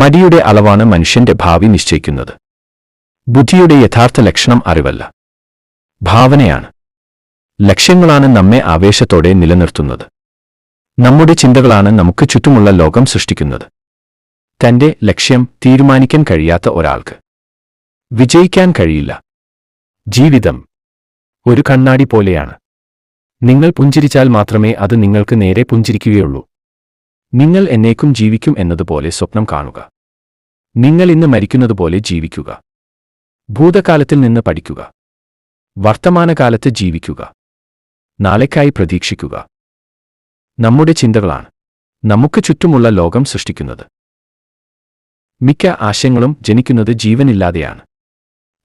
മടിയുടെ അളവാണ് മനുഷ്യന്റെ ഭാവി നിശ്ചയിക്കുന്നത്. ബുദ്ധിയുടെ യഥാർത്ഥ ലക്ഷണം അറിവല്ല, ഭാവനയാണ്. ലക്ഷ്യങ്ങളാണ് നമ്മെ ആവേശത്തോടെ നിലനിർത്തുന്നത്. നമ്മുടെ ചിന്തകളാണ് നമുക്ക് ചുറ്റുമുള്ള ലോകം സൃഷ്ടിക്കുന്നത്. തന്റെ ലക്ഷ്യം തീരുമാനിക്കാൻ കഴിയാത്ത ഒരാൾക്ക് വിജയിക്കാൻ കഴിയില്ല. ജീവിതം ഒരു കണ്ണാടി പോലെയാണ്. നിങ്ങൾ പുഞ്ചിരിച്ചാൽ മാത്രമേ അത് നിങ്ങൾക്ക് നേരെ പുഞ്ചിരിക്കുകയുള്ളൂ. നിങ്ങൾ എന്നേക്കും ജീവിക്കും എന്നതുപോലെ സ്വപ്നം കാണുക. നിങ്ങൾ ഇന്ന് മരിക്കുന്നതുപോലെ ജീവിക്കുക. ഭൂതകാലത്തിൽ നിന്ന് പഠിക്കുക. വർത്തമാനകാലത്ത് ജീവിക്കുക. നാളേക്കായി പ്രതീക്ഷിക്കുക. നമ്മുടെ ചിന്തകളാണ് നമുക്ക് ചുറ്റുമുള്ള ലോകം സൃഷ്ടിക്കുന്നത്. മിക്ക ആശയങ്ങളും ജനിക്കുന്നത് ജീവനില്ലാതെയാണ്.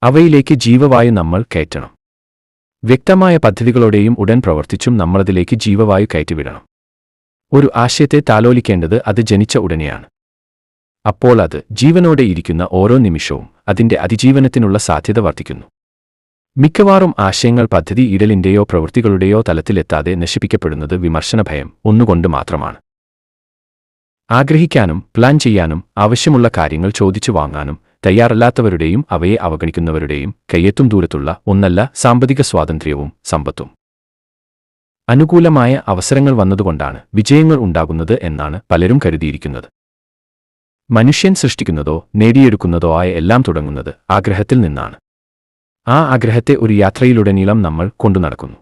അവയിലേക്ക് ജീവവായു നമ്മൾ കയറ്റണം. വ്യക്തമായ പദ്ധതികളോടെയും ഉടൻ പ്രവർത്തിച്ചും നമ്മളതിലേക്ക് ജീവവായു കയറ്റിവിടണം. ഒരു ആശയത്തെ താലോലിക്കേണ്ടത് അത് ജനിച്ച ഉടനെയാണ്. അപ്പോൾ അത് ജീവനോടെ ഇരിക്കുന്ന ഓരോ നിമിഷവും അതിന്റെ അതിജീവനത്തിനുള്ള സാധ്യത വർദ്ധിക്കുന്നു. മിക്കവാറും ആശയങ്ങൾ പദ്ധതി ഇടലിന്റെയോ പ്രവൃത്തികളുടെയോ തലത്തിലെത്താതെ നശിപ്പിക്കപ്പെടുന്നത് വിമർശനഭയം ഒന്നുകൊണ്ട് മാത്രമാണ്. ആഗ്രഹിക്കാനും പ്ലാൻ ചെയ്യാനും ആവശ്യമുള്ള കാര്യങ്ങൾ ചോദിച്ചു വാങ്ങാനും തയ്യാറല്ലാത്തവരുടെയും അവയെ അവഗണിക്കുന്നവരുടെയും കയ്യെത്തും ദൂരത്തുള്ള ഒന്നല്ല സാമ്പത്തിക സ്വാതന്ത്ര്യവും സമ്പത്തും. അനുകൂലമായ അവസരങ്ങൾ വന്നതുകൊണ്ടാണ് വിജയങ്ങൾ ഉണ്ടാകുന്നത് എന്നാണ് പലരും കരുതിയിരിക്കുന്നത്. മനുഷ്യൻ സൃഷ്ടിക്കുന്നതോ നേടിയെടുക്കുന്നതോ ആയ എല്ലാം തുടങ്ങുന്നത് ആഗ്രഹത്തിൽ നിന്നാണ്. ആ ആഗ്രഹത്തെ ഒരു യാത്രയിലുടനീളം നമ്മൾ കൊണ്ടുനടക്കുന്നു.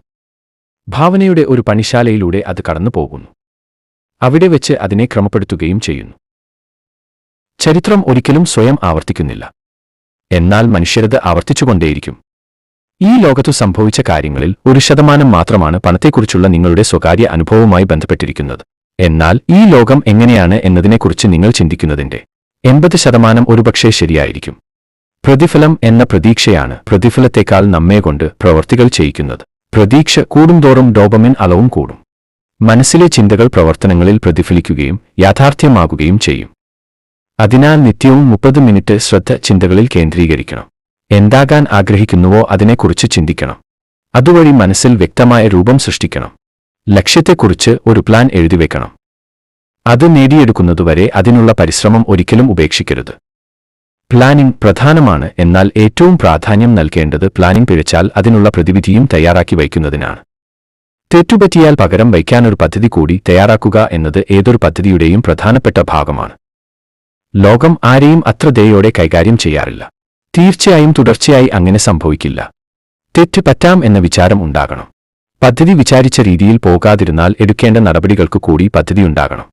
ഭാവനയുടെ ഒരു പണിശാലയിലൂടെ അത് കടന്നു പോകുന്നു. അവിടെ വെച്ച് അതിനെ ക്രമപ്പെടുത്തുകയും ചെയ്യുന്നു. ചരിത്രം ഒരിക്കലും സ്വയം ആവർത്തിക്കുന്നില്ല. എന്നാൽ മനുഷ്യരത് ആവർത്തിച്ചുകൊണ്ടേയിരിക്കും. ഈ ലോകത്തു സംഭവിച്ച കാര്യങ്ങളിൽ 1% മാത്രമാണ് പണത്തെക്കുറിച്ചുള്ള നിങ്ങളുടെ സ്വകാര്യ അനുഭവവുമായി ബന്ധപ്പെട്ടിരിക്കുന്നത്. എന്നാൽ ഈ ലോകം എങ്ങനെയാണ് എന്നതിനെക്കുറിച്ച് നിങ്ങൾ ചിന്തിക്കുന്നതിന്റെ 80% ഒരുപക്ഷേ ശരിയായിരിക്കും. പ്രതിഫലം എന്ന പ്രതീക്ഷയാണ് പ്രതിഫലത്തേക്കാൾ നമ്മെക്കൊണ്ട് പ്രവർത്തികൾ ചെയ്യിക്കുന്നത്. പ്രതീക്ഷ കൂടുംതോറും ഡോപമിൻ അളവും കൂടും. മനസ്സിലെ ചിന്തകൾ പ്രവർത്തനങ്ങളിൽ പ്രതിഫലിക്കുകയും യാഥാർത്ഥ്യമാകുകയും ചെയ്യും. അതിനാൽ നിത്യവും 30 മിനിറ്റ് ശ്രദ്ധ ചിന്തകളിൽ കേന്ദ്രീകരിക്കണം. എന്താകാൻ ആഗ്രഹിക്കുന്നുവോ അതിനെക്കുറിച്ച് ചിന്തിക്കണം. അതുവഴി മനസ്സിൽ വ്യക്തമായ രൂപം സൃഷ്ടിക്കണം. ലക്ഷ്യത്തെക്കുറിച്ച് ഒരു പ്ലാൻ എഴുതിവെക്കണം. അത് നേടിയെടുക്കുന്നതുവരെ അതിനുള്ള പരിശ്രമം ഒരിക്കലും ഉപേക്ഷിക്കരുത്. പ്ലാനിംഗ് പ്രധാനമാണ്, എന്നാൽ ഏറ്റവും പ്രാധാന്യം നൽകേണ്ടത് പ്ലാനിംഗ് പിഴച്ചാൽ അതിനുള്ള പ്രതിവിധിയും തയ്യാറാക്കി വയ്ക്കുന്നതിനാണ്. തെറ്റുപറ്റിയാൽ പകരം വയ്ക്കാനൊരു പദ്ധതി കൂടി തയ്യാറാക്കുക എന്നത് ഏതൊരു പദ്ധതിയുടെയും പ്രധാനപ്പെട്ട ഭാഗമാണ്. ലോകം ആരെയും അത്ര ദയോടെ കൈകാര്യം ചെയ്യാറില്ല. തീർച്ചയായും തുടർച്ചയായി അങ്ങനെ സംഭവിക്കില്ല. തെറ്റ് പറ്റാം എന്ന വിചാരം ഉണ്ടാകണം. പദ്ധതി വിചാരിച്ച രീതിയിൽ പോകാതിരുന്നാൽ എടുക്കേണ്ട നടപടികൾക്കു കൂടി പദ്ധതിയുണ്ടാകണം.